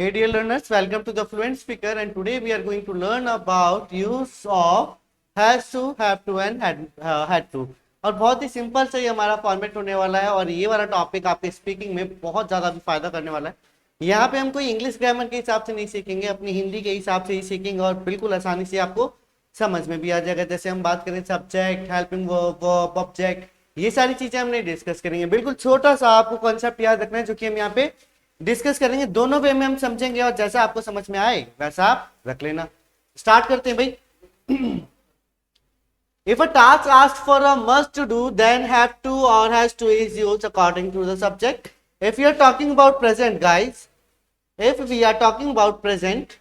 Hey dear learners, welcome to the Fluent Speaker and today we are going to learn about use of has to, have to and had to। और बहुत ही simple से ये हमारा format होने वाला है और ये वाला टॉपिक आपके स्पीकिंग में बहुत ज़्यादा भी फायदा करने वाला है। यहाँ पे हम कोई इंग्लिश ग्रामर के हिसाब से नहीं सीखेंगे, अपनी हिंदी के हिसाब से ही सीखेंगे और बिल्कुल आसानी से आपको समझ में भी आ जाएगा। जैसे हम बात करें सब्जेक्ट, हेल्पिंग वर्ब, ऑब्जेक्ट, ये सारी चीज़ें हम नहीं डिस्कस करेंगे। बिल्कुल छोटा सा आपको कॉन्सेप्ट याद रखना है जो कि हम यहाँ पे डिस्कस करेंगे। दोनों वे में हम समझेंगे और जैसा आपको समझ में आए वैसा आप रख लेना। स्टार्ट करते हैं भाई। If a task asks for a must to do, then have to or has to is used according to the subject. If we are talking about present, guys, if we are talking about present,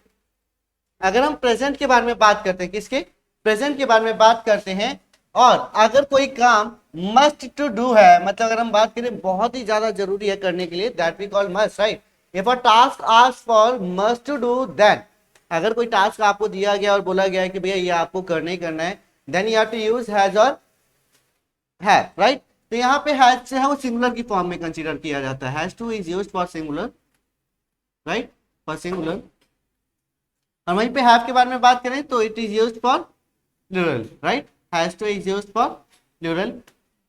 अगर हम present के बारे में बात करते हैं, किसके? Present के बारे में बात करते हैं। और अगर कोई काम मस्ट टू डू है, मतलब अगर हम बात करें बहुत ही ज्यादा जरूरी है करने के लिए, that we call must, right. If a task asks for must to do, then अगर कोई टास्क आपको दिया गया और बोला गया है कि भैया ये आपको करना ही करना है, then you have to use has और है, राइट। तो यहाँ पे हैज से है वो सिंगुलर की फॉर्म में कंसीडर किया जाता है। Has to is used for singular, right, for singular. और वहीं पे हैव के बारे में बात करें तो it is used for plural, right. Has to is used for plural.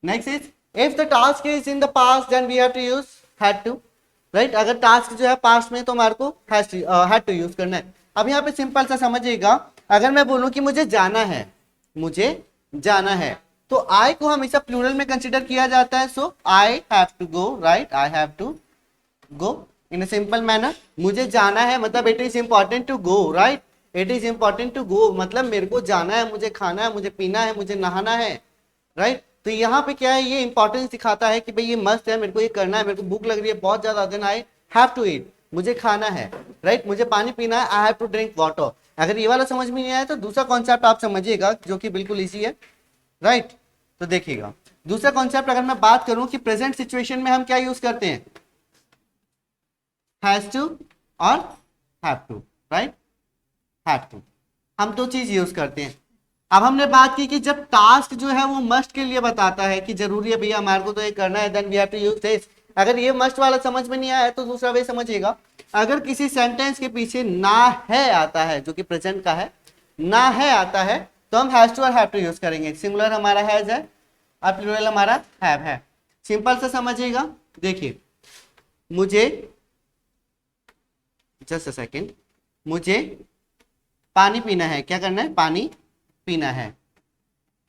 Next is if the task is in the past then we have to use had to, right. अगर टास्क जो है past में तो हमारे को had to use करना है। अब यहाँ पे सिंपल सा समझिएगा, अगर मैं बोलूं कि मुझे जाना है, मुझे जाना है, तो आई को हमेशा प्लूरल में कंसीडर किया जाता है। So I have to go, right, I have to go in a simple manner. मुझे जाना है मतलब it is important to go, right. It is important to go मतलब मेरे को जाना है, मुझे खाना है, मुझे पीना है, मुझे नहाना है, राइट। तो यहाँ पे क्या है, ये इंपॉर्टेंस दिखाता है कि भाई ये मस्ट है, मेरे को ये करना है, मेरे को भूख लग रही है बहुत ज्यादा, then I have to eat, मुझे खाना है, राइट, मुझे पानी पीना है, I have to drink water. अगर ये वाला समझ में नहीं आया तो दूसरा कॉन्सेप्ट आप समझिएगा जो कि बिल्कुल ईजी है, राइट। तो देखिएगा दूसरा कॉन्सेप्ट, अगर मैं बात करूं कि प्रेजेंट सिचुएशन में हम क्या यूज करते हैं, हैज टू और have to, right, have to, हम दो चीज यूज करते हैं। अब हमने बात की कि जब टास्क जो है वो मस्ट के लिए बताता है कि जरूरी है भैया हमारे को तो ये करना है, then we have to use this. अगर ये मस्ट वाला समझ में नहीं आया तो दूसरा वे समझिएगा, अगर किसी सेंटेंस के पीछे ना है आता है, जो कि प्रेजेंट का है, ना है आता है, तो हम हैज टू और हैव टू यूज करेंगे। सिंगुलर हमारा हैज है और प्लूरल हमारा हैव है। सिंपल से समझिएगा, देखिए मुझे, जस्ट अ सेकेंड, मुझे पानी पीना है, क्या करना है, पानी पीना है।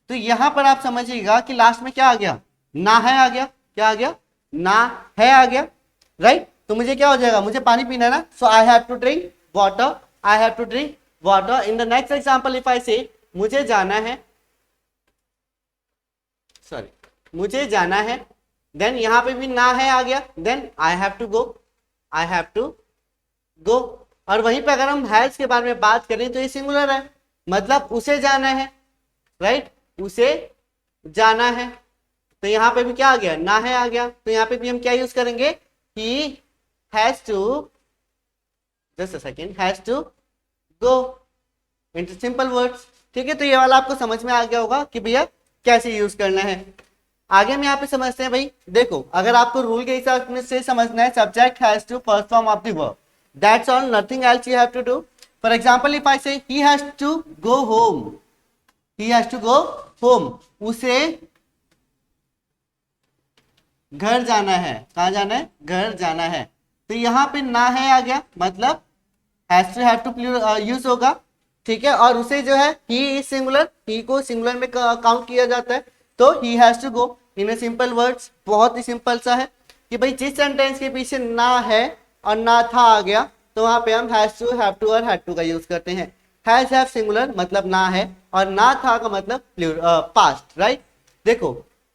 तो यहां पर आप समझिएगा कि लास्ट में क्या आ गया, ना है आ गया, क्या आ गया, ना है आ गया, राइट। तो मुझे क्या हो जाएगा, मुझे पानी पीना है ना, so I have to drink water, I have to drink water. In the next example if I say मुझे जाना है, सॉरी, मुझे जाना है, देन यहां पे भी ना है आ गया, then I have to go, I have to go. और वहीं पे अगर हम हैज के बारे में बात करें तो ये सिंगुलर है, मतलब उसे जाना है, राइट, उसे जाना है। तो यहाँ पे भी क्या आ गया, ना है आ गया। तो यहाँ पे भी हम क्या यूज करेंगे, he has to, just a second, has to go, into simple words, ठीक है। तो ये वाला आपको समझ में आ गया होगा कि भैया कैसे यूज करना है। आगे हम यहाँ पे समझते हैं भाई, देखो अगर आपको रूल के हिसाब से समझना है, subject has to first form of the verb, that's all, nothing else you have to do. For example if I say he has to go home, he has to go home, उसे घर जाना है, कहाँ जाना है, घर जाना है। तो यहाँ पे ना है आ गया, मतलब has to have to use होगा, ठीक है। और उसे जो है he is singular, he को सिंगुलर में काउंट किया जाता है, तो he has to go in a simple words। बहुत ही सिंपल सा है कि भाई जिस सेंटेंस के पीछे ना है और ना था आ गया तो वहां पे हम हैज टू, हैव टू और हैड टू का यूज करते हैं। हैज हैव सिंगुलर मतलब ना है और ना था का मतलब पास्ट, राइट। देखो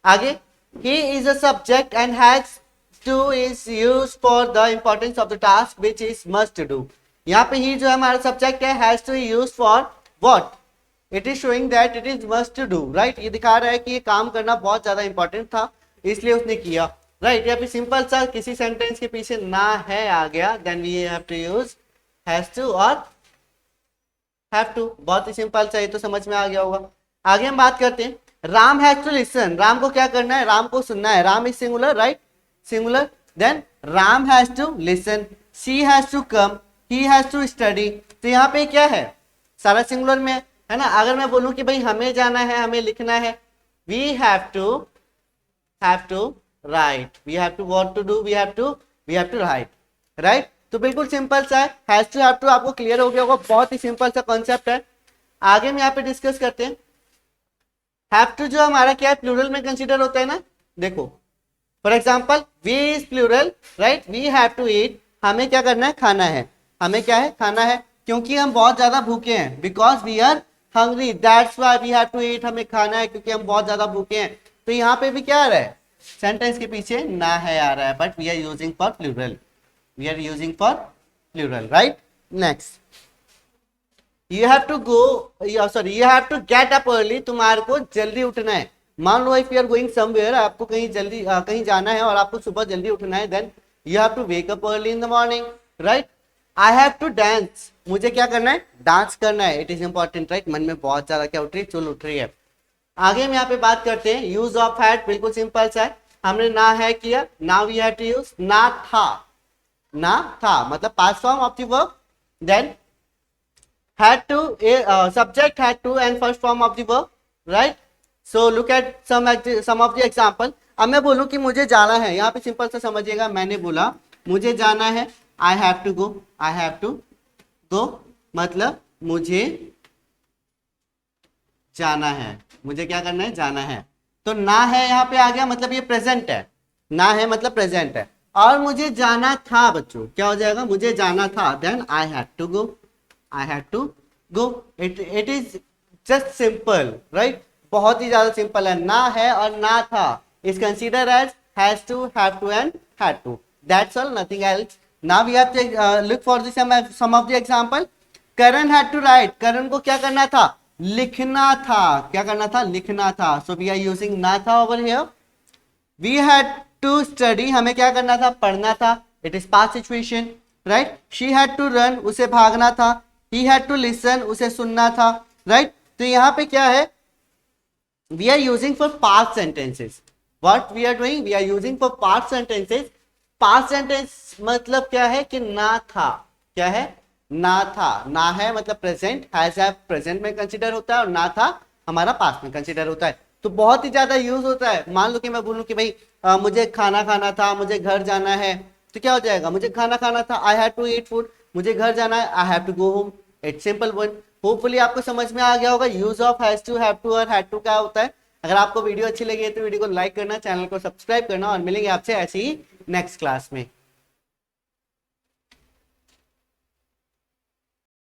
आगे, he is a subject and has to is used for the importance of the task which is must do. यहाँ पे ही जो है हमारा सब्जेक्ट है, has to use for what, it is showing that it is must do, right. ये दिखा रहा है कि ये काम करना बहुत ज्यादा इंपॉर्टेंट था इसलिए उसने किया, राइट। या फिर सिंपल सा किसी सेंटेंस के पीछे ना है आ गया, then we have to use has to और हैव टू। बहुत ही सिंपल सा, ये तो समझ में आ गया होगा। आगे हम बात करते हैं, Ram has to listen, Ram को क्या करना है, राम को सुनना है। Ram is singular, right, singular, then Ram has to listen. She has to come, he has to study, तो यहाँ पे क्या है, सारा सिंगुलर में है ना। अगर मैं बोलूं कि भाई हमें जाना है, हमें लिखना है, we have to write, we have to what to do, we have to write, right. तो बिल्कुल सिंपल सा है, हैज टू आपको क्लियर हो गया होगा, बहुत ही सिंपल सा कॉन्सेप्ट है। आगे में यहाँ पे डिस्कस करते हैं। हैव टू जो हमारा क्या है, प्लूरल में कंसीडर होता है ना। देखो for example we is plural, right, we have to eat, हमें क्या करना है, खाना है, हमें क्या है, खाना है, क्योंकि हम बहुत ज्यादा भूखे हैं, because we are hungry, that's why we have to eat, हमें खाना है क्योंकि हम बहुत ज्यादा भूखे हैं। तो यहाँ पे भी क्या आ रहा है, सेंटेंस के पीछे ना है आ रहा है, but we are using for plural, we are using for plural, right. Next, you have to go, sorry, you have to get up early, तुम्हारे को जल्दी उठना है। मान लो if you are going somewhere, आपको कहीं जल्दी कहीं जाना है और आपको सुबह जल्दी उठना है, then you have to wake up early in the morning, right. I have to dance, मुझे क्या करना है, डांस करना है, इट इज इंपॉर्टेंट, राइट। मन में बहुत ज्यादा क्या उठ रही है, चुल उठ रही है। आगे हम यहाँ पे बात करते हैं यूज ऑफ हैड, बिल्कुल सिंपल सा है, हमने ना है किया, now we have to use ना था मतलब past form of the verb, then had to, subject had to and first form of the verb, right. So look at some of the example. अब मैं बोलूं कि मुझे जाना है, यहाँ पे सिंपल सा समझिएगा, मैंने बोला मुझे जाना है, I have to go मतलब मुझे जाना है, मुझे क्या करना है, जाना है। तो ना है यहाँ पे आ गया, मतलब ये प्रेजेंट है, ना है मतलब प्रेजेंट है, और मुझे जाना था बच्चों, क्या हो जाएगा, मुझे जाना था, then I had to go, it is just simple, right। बहुत ही ज्यादा सिंपल है, ना है और ना था is considered as has to, have to and had to, that's all, nothing else। now we have to look for the some of the example। Karan had to write, करण को क्या करना था, लिखना था, क्या करना था, लिखना था, so we are using ना था over here। we had to study, हमें क्या करना था, पढ़ना था, it is past situation, right। she had to run, उसे भागना था, he had to listen, उसे सुनना था, right। तो यहाँ पे क्या है, we are using for past sentences, what we are doing, we are using for past sentences। past sentence मतलब क्या है कि ना था, क्या है, ना था, ना है मतलब प्रेजेंट, हैज है प्रेजेंट में कंसीडर होता है, और ना था हमारा पास्ट में कंसीडर होता है। तो बहुत ही ज्यादा यूज होता है। मान लो कि मैं बोलूं कि भाई मुझे खाना खाना था, मुझे घर जाना है, तो क्या हो जाएगा, मुझे खाना खाना था, I have to eat food, मुझे घर जाना है, I have to go home, it's simple one. Hopefully आपको समझ में आ गया होगा use of has to, have to और हैड टू क्या होता है। अगर आपको वीडियो अच्छी लगी है तो वीडियो को लाइक करना, चैनल को सब्सक्राइब करना, और मिलेंगे आपसे ऐसे ही नेक्स्ट क्लास में।